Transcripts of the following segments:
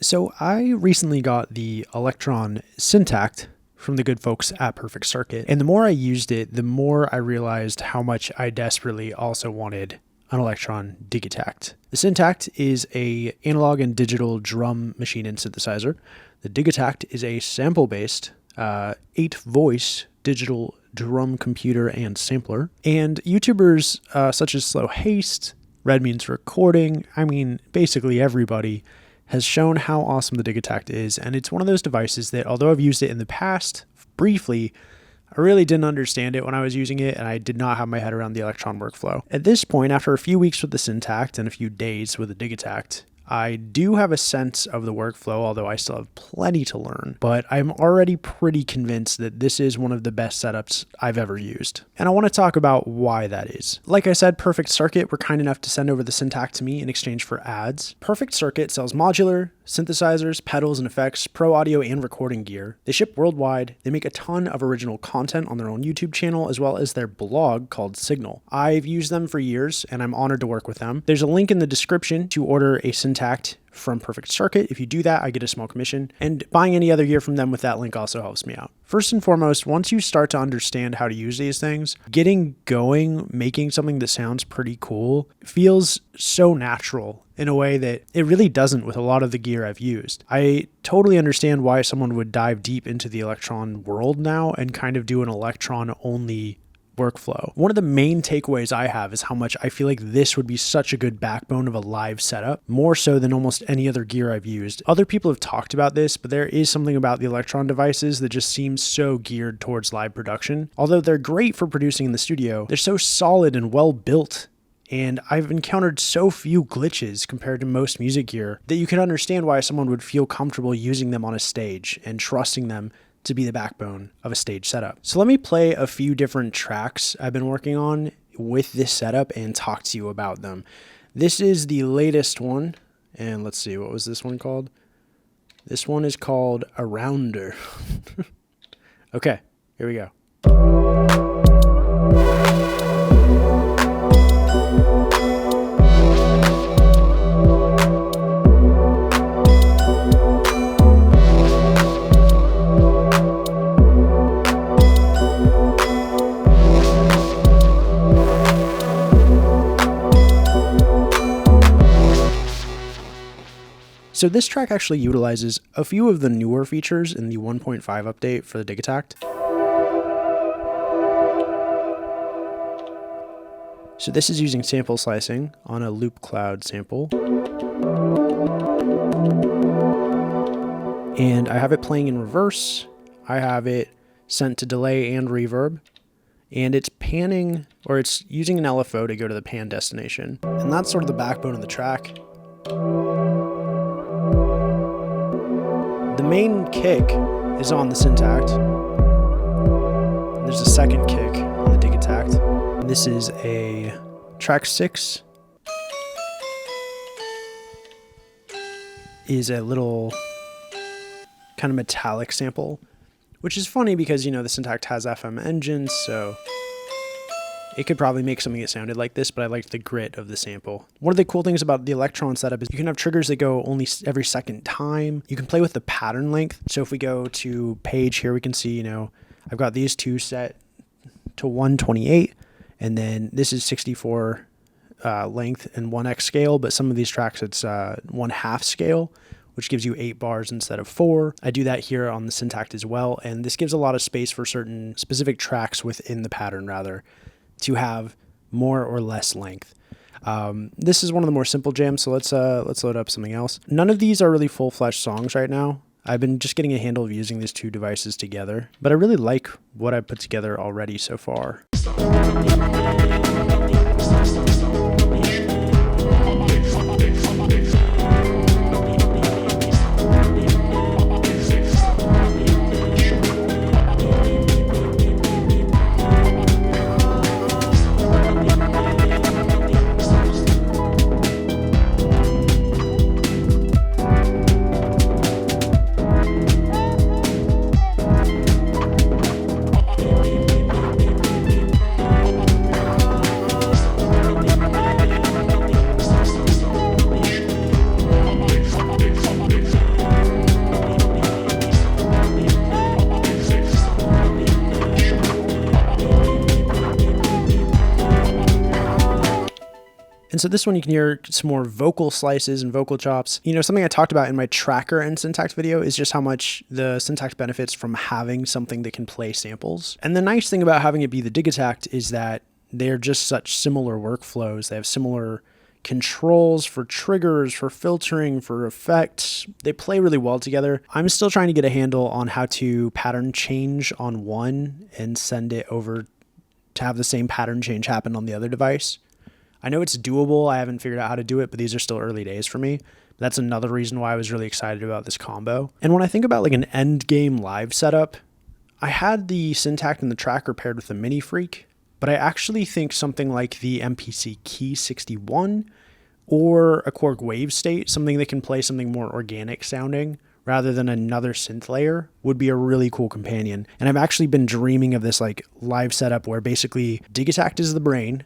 So I recently got the Elektron Syntakt from the good folks at Perfect Circuit, and the more I used it, the more I realized how much I desperately also wanted an Elektron Digitakt. The Syntakt is a analog and digital drum machine and synthesizer. The Digitakt is a sample-based 8-voice digital drum computer and sampler. And YouTubers such as Slow Haste, Red Means Recording, basically everybody has shown how awesome the Digitakt is, and it's one of those devices that, although I've used it in the past briefly, I really didn't understand it when I was using it, and I did not have my head around the Elektron workflow. At this point, after a few weeks with the Syntakt and a few days with the Digitakt, I do have a sense of the workflow, although I still have plenty to learn, but I'm already pretty convinced that this is one of the best setups I've ever used. And I want to talk about why that is. Like I said, Perfect Circuit were kind enough to send over the Syntakt to me in exchange for ads. Perfect Circuit sells modular, synthesizers, pedals and effects, pro audio and recording gear. They ship worldwide. They make a ton of original content on their own YouTube channel as well as their blog called Signal. I've used them for years and I'm honored to work with them. There's a link in the description to order a Syntakt from Perfect Circuit. If you do that, I get a small commission, and buying any other gear from them with that link also helps me out. First and foremost, once you start to understand how to use these things, getting going, making something that sounds pretty cool feels so natural in a way that it really doesn't with a lot of the gear I've used. I totally understand why someone would dive deep into the Elektron world now and kind of do an Elektron only workflow. One of the main takeaways I have is how much I feel like this would be such a good backbone of a live setup, more so than almost any other gear I've used. Other people have talked about this, but there is something about the Elektron devices that just seems so geared towards live production. Although they're great for producing in the studio, they're so solid and well built, and I've encountered so few glitches compared to most music gear that you can understand why someone would feel comfortable using them on a stage and trusting them to be the backbone of a stage setup. So let me play a few different tracks I've been working on with this setup and talk to you about them. This is the latest one, and let's see, what was this one called? This one is called Arounder. Okay, here we go. So this track actually utilizes a few of the newer features in the 1.5 update for the Digitakt. So this is using sample slicing on a loop cloud sample. And I have it playing in reverse. I have it sent to delay and reverb. And it's panning, or it's using an LFO to go to the pan destination. And that's sort of the backbone of the track. The main kick is on the Syntakt. There's a second kick on the Digitakt. This is a track 6. Is a little kind of metallic sample, which is funny because, the Syntakt has FM engines, so it could probably make something that sounded like this, but I liked the grit of the sample. One of the cool things about the Elektron setup is you can have triggers that go only every second time. You can play with the pattern length. So if we go to page here, we can see, I've got these two set to 128, and then this is 64 length and 1x scale, but some of these tracks it's 1/2 scale, which gives you 8 bars instead of 4. I do that here on the Syntakt as well, and this gives a lot of space for certain specific tracks within the pattern rather, to have more or less length. This is one of the more simple jams, so let's load up something else. None of these are really full-fledged songs right now. I've been just getting a handle of using these two devices together, but I really like what I've put together already so far. And so this one you can hear some more vocal slices and vocal chops. You know, something I talked about in my tracker and Syntakt video is just how much the Syntakt benefits from having something that can play samples. And the nice thing about having it be the Digitakt is that they're just such similar workflows. They have similar controls for triggers, for filtering, for effects. They play really well together. I'm still trying to get a handle on how to pattern change on one and send it over to have the same pattern change happen on the other device. I know it's doable. I haven't figured out how to do it, but these are still early days for me. That's another reason why I was really excited about this combo. And when I think about like an end game live setup, I had the Syntakt and the tracker paired with the Mini Freak, but I actually think something like the MPC Key 61 or a Korg Wave State, something that can play something more organic sounding rather than another synth layer, would be a really cool companion. And I've actually been dreaming of this like live setup where basically Digitakt is the brain,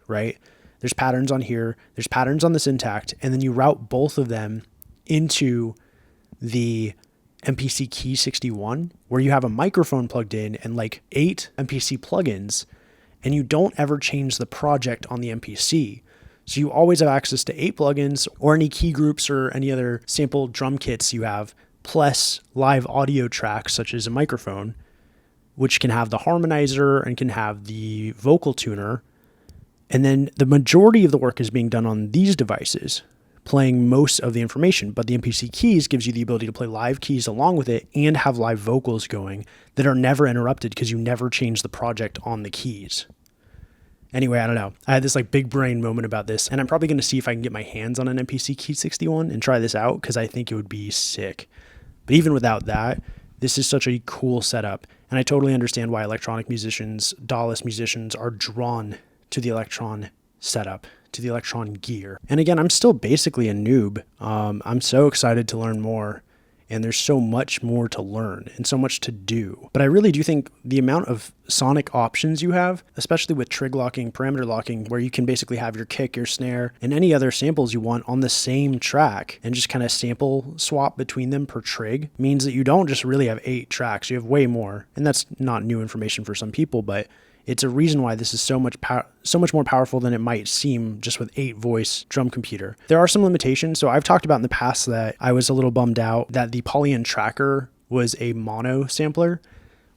right? There's patterns on here, there's patterns on the Syntakt, and then you route both of them into the MPC Key 61, where you have a microphone plugged in and like 8 MPC plugins, and you don't ever change the project on the MPC. So you always have access to 8 plugins or any key groups or any other sample drum kits you have, plus live audio tracks such as a microphone, which can have the harmonizer and can have the vocal tuner. And then the majority of the work is being done on these devices, playing most of the information. But the MPC Keys gives you the ability to play live keys along with it and have live vocals going that are never interrupted because you never change the project on the keys. Anyway, I don't know. I had this like big brain moment about this, and I'm probably going to see if I can get my hands on an MPC Key 61 and try this out because I think it would be sick. But even without that, this is such a cool setup. And I totally understand why electronic musicians, DAW-less musicians, are drawn to the Elektron setup, to the Elektron gear. And again, I'm still basically a noob. I'm so excited to learn more, and there's so much more to learn and so much to do. But I really do think the amount of sonic options you have, especially with trig locking, parameter locking, where you can basically have your kick, your snare, and any other samples you want on the same track and just kind of sample swap between them per trig, means that you don't just really have 8 tracks, you have way more. And that's not new information for some people, but it's a reason why this is so much more powerful than it might seem just with 8-voice drum computer. There are some limitations. So I've talked about in the past that I was a little bummed out that the Polyend tracker was a mono sampler.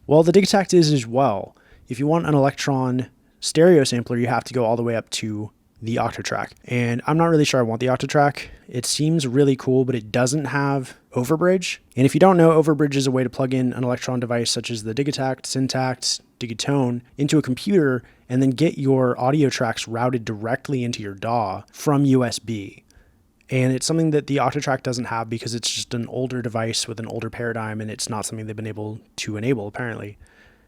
Well, the Digitakt is as well. If you want an Elektron stereo sampler, you have to go all the way up to the Octatrack. And I'm not really sure I want the Octatrack. It seems really cool, but it doesn't have overbridge. And if you don't know, overbridge is a way to plug in an Elektron device such as the Digitakt, Syntakt, Digitone into a computer and then get your audio tracks routed directly into your DAW from USB. And it's something that the Octatrack doesn't have because it's just an older device with an older paradigm, and it's not something they've been able to enable, apparently.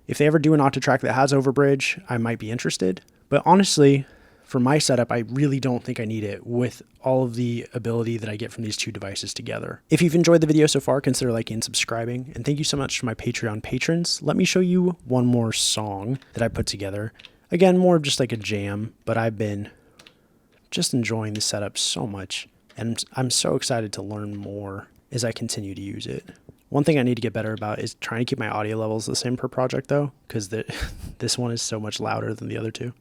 If they ever do an Octatrack that has overbridge, I might be interested. But honestly, for my setup, I really don't think I need it with all of the ability that I get from these two devices together. If you've enjoyed the video so far, consider liking and subscribing. And thank you so much to my Patreon patrons. Let me show you one more song that I put together. Again, more of just like a jam, but I've been just enjoying the setup so much. And I'm so excited to learn more as I continue to use it. One thing I need to get better about is trying to keep my audio levels the same per project though, because this one is so much louder than the other two.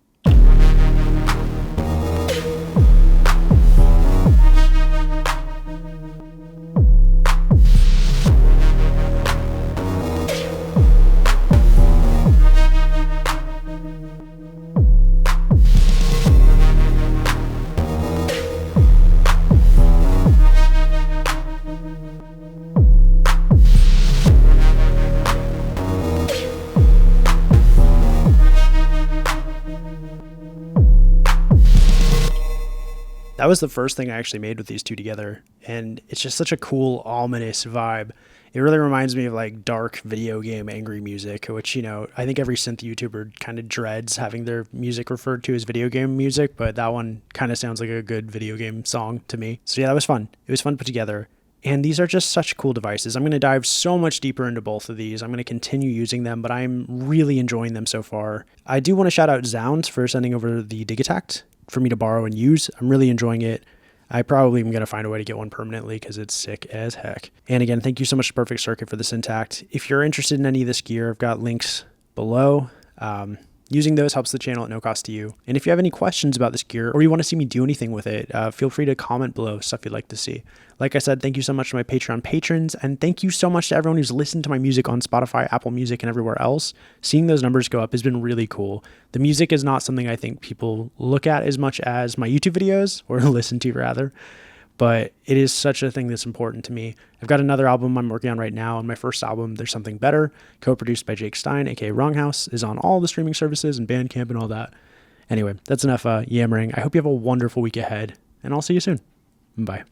That was the first thing I actually made with these two together, and it's just such a cool, ominous vibe. It really reminds me of like dark video game angry music, which, you know, I think every synth YouTuber kind of dreads having their music referred to as video game music, but that one kind of sounds like a good video game song to me. So yeah, that was fun. It was fun to put together. And these are just such cool devices. I'm going to dive so much deeper into both of these. I'm going to continue using them, but I'm really enjoying them so far. I do want to shout out Zounds for sending over the Digitakt for me to borrow and use. I'm really enjoying it. I probably am going to find a way to get one permanently because it's sick as heck. And again, thank you so much to Perfect Circuit for the Syntakt. If you're interested in any of this gear, I've got links below. Using those helps the channel at no cost to you. And if you have any questions about this gear or you want to see me do anything with it, feel free to comment below stuff you'd like to see. Like I said, thank you so much to my Patreon patrons, and thank you so much to everyone who's listened to my music on Spotify, Apple Music, and everywhere else. Seeing those numbers go up has been really cool. The music is not something I think people look at as much as my YouTube videos, or listen to rather, but it is such a thing that's important to me. I've got another album I'm working on right now, and my first album, There's Something Better, co-produced by Jake Stein, aka Wronghouse, is on all the streaming services and Bandcamp and all that. Anyway, that's enough yammering. I hope you have a wonderful week ahead, and I'll see you soon. Bye.